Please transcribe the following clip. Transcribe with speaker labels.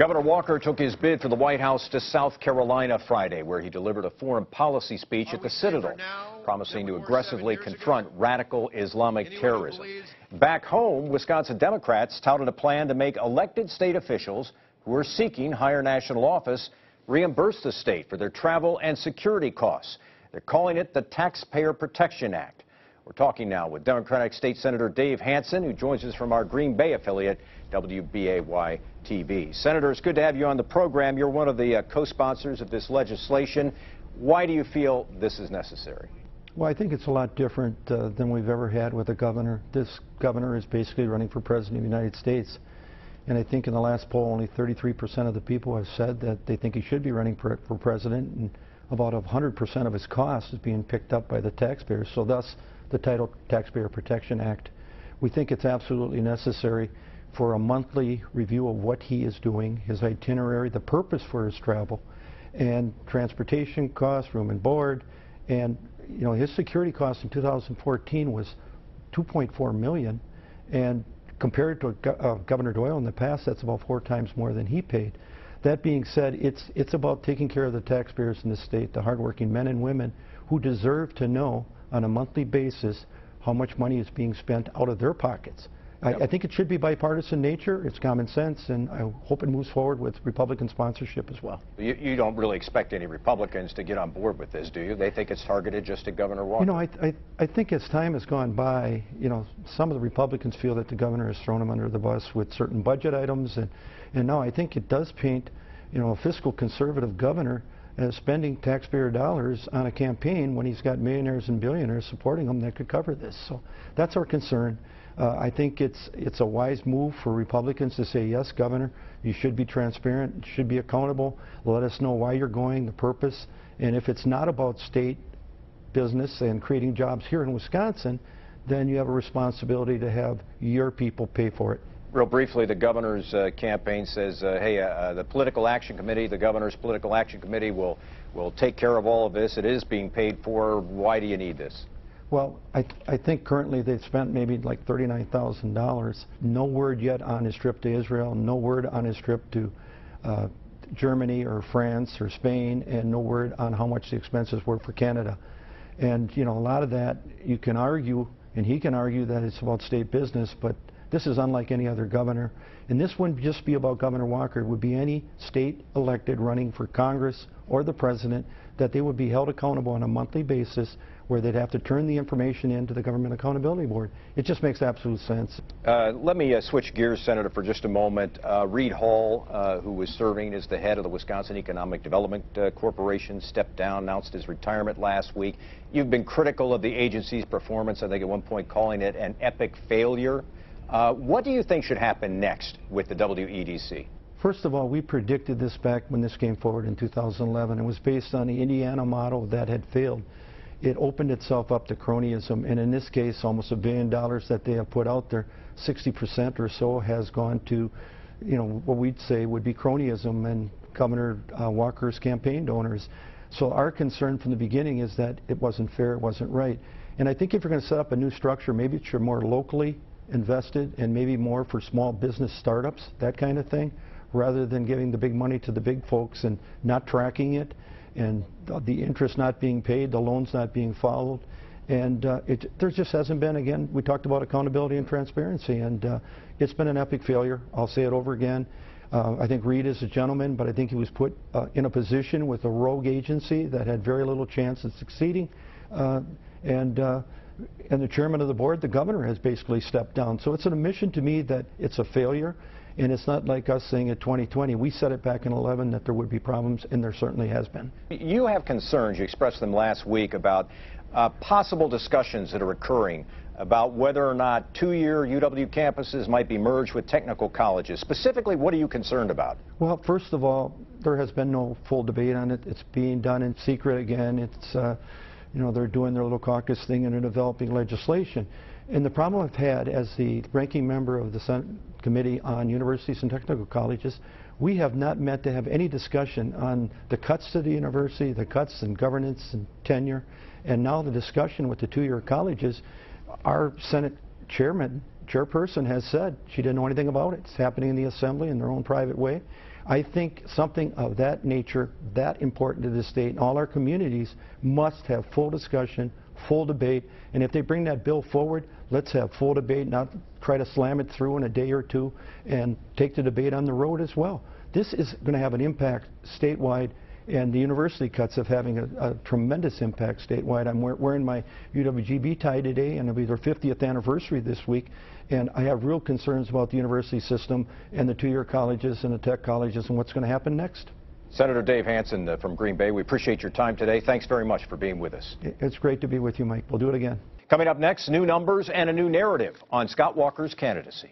Speaker 1: Governor Walker took his bid for the White House to South Carolina Friday, where he delivered a foreign policy speech at the Citadel, promising to aggressively confront radical Islamic terrorism. Back home, Wisconsin Democrats touted a plan to make elected state officials who are seeking higher national office reimburse the state for their travel and security costs. They're calling it the Taxpayer Protection Act. We're talking now with Democratic State Senator Dave Hansen, who joins us from our Green Bay affiliate, WBAY-TV. Senator, it's good to have you on the program. You're one of the co-sponsors of this legislation. Why do you feel this is necessary?
Speaker 2: Well, I think it's a lot different than we've ever had with a governor. This governor is basically running for president of the United States. And I think in the last poll, only 33% of the people have said that they think he should be running for president, and about 100% of his cost is being picked up by the taxpayers. So thus, the title Taxpayer Protection Act. We think it's absolutely necessary for a monthly review of what he is doing, his itinerary, the purpose for his travel, and transportation costs, room and board. And you know, his security costs in 2014 was $2.4 million, and compared to Governor Doyle in the past, that's about 4 times more than he paid. That being said, it's about taking care of the taxpayers in the state, the hardworking men and women who deserve to know on a monthly basis how much money is being spent out of their pockets. I think it should be bipartisan nature. It's common sense, and I hope it moves forward with Republican sponsorship as well.
Speaker 1: You don't really expect any Republicans to get on board with this, do you? They think it's targeted just at Governor Walker.
Speaker 2: You know, I think as time has gone by, you know, some of the Republicans feel that the governor has thrown them under the bus with certain budget items, and now I think it does paint, you know, a fiscal conservative governor as spending taxpayer dollars on a campaign when he's got millionaires and billionaires supporting him that could cover this. So that's our concern. I think it's a wise move for Republicans to say, yes, Governor, you should be transparent, you should be accountable, let us know why you're going, the purpose, and if it's not about state business and creating jobs here in Wisconsin, then you have a responsibility to have your people pay for it.
Speaker 1: Real briefly, the governor's campaign says, hey, the political action committee, the governor's political action committee will take care of all of this. It is being paid for. Why do you need this?
Speaker 2: Well, I think currently they've spent maybe like $39,000. No word yet on his trip to Israel, no word on his trip to Germany or France or Spain, and no word on how much the expenses were for Canada. And, you know, a lot of that you can argue, and he can argue that it's about state business, but this is unlike any other governor. And this wouldn't just be about Governor Walker. It would be any state elected running for Congress or the president, that they would be held accountable on a monthly basis where they'd have to turn the information in to the Government Accountability Board. It just makes absolute sense.
Speaker 1: Let me switch gears, Senator, for just a moment. Reed Hall, who was serving as the head of the Wisconsin Economic Development Corporation, stepped down, announced his retirement last week. You've been critical of the agency's performance, I think at one point calling it an epic failure. What do you think should happen next with the WEDC?
Speaker 2: First of all, we predicted this back when this came forward in 2011. It was based on the Indiana model that had failed. It opened itself up to cronyism, and in this case, almost $1 billion that they have put out there, 60% or so has gone to, you know, what we'd say would be cronyism and Governor Walker's campaign donors. So our concern from the beginning is that it wasn't fair, it wasn't right. And I think if you're going to set up a new structure, maybe it should be more locally invested and maybe more for small business startups, that kind of thing, rather than giving the big money to the big folks and not tracking it, and the interest not being paid, the loans not being followed. And there just hasn't been, again, we talked about accountability and transparency, and it's been an epic failure. I'll say it over again. I think Reed is a gentleman, but I think he was put in a position with a rogue agency that had very little chance of succeeding. And the chairman of the board, the governor, has basically stepped down. So it's an admission to me that it's a failure. And it's not like us saying at 2020. We said it back in 11 that there would be problems, and there certainly has been.
Speaker 1: You have concerns, you expressed them last week, about possible discussions that are occurring about whether or not two-year UW campuses might be merged with technical colleges. Specifically, what are you concerned about?
Speaker 2: Well, first of all, there has been no full debate on it. It's being done in secret again. It's, you know, they're doing their little caucus thing and they're developing legislation. And the problem I've had as the ranking member of the Senate Committee on Universities and Technical Colleges, we have not met to have any discussion on the cuts to the university, the cuts in governance and tenure, and now the discussion with the two-year colleges. Our Senate chairman, chairperson has said she didn't know anything about it. It's happening in the assembly in their own private way. I think something of that nature, that important to the state and all our communities, must have full discussion, full debate, and if they bring that bill forward, let's have full debate, not try to slam it through in a day or two, and take the debate on the road as well. This is going to have an impact statewide, and the university cuts of having a tremendous impact statewide. I'm wearing my UWGB tie today, and it'll be their 50th anniversary this week, and I have real concerns about the university system and the two-year colleges and the tech colleges and what's going to happen next.
Speaker 1: Senator Dave Hansen from Green Bay, we appreciate your time today. Thanks very much for being with us.
Speaker 2: It's great to be with you, Mike. We'll do it again.
Speaker 1: Coming up next, new numbers and a new narrative on Scott Walker's candidacy.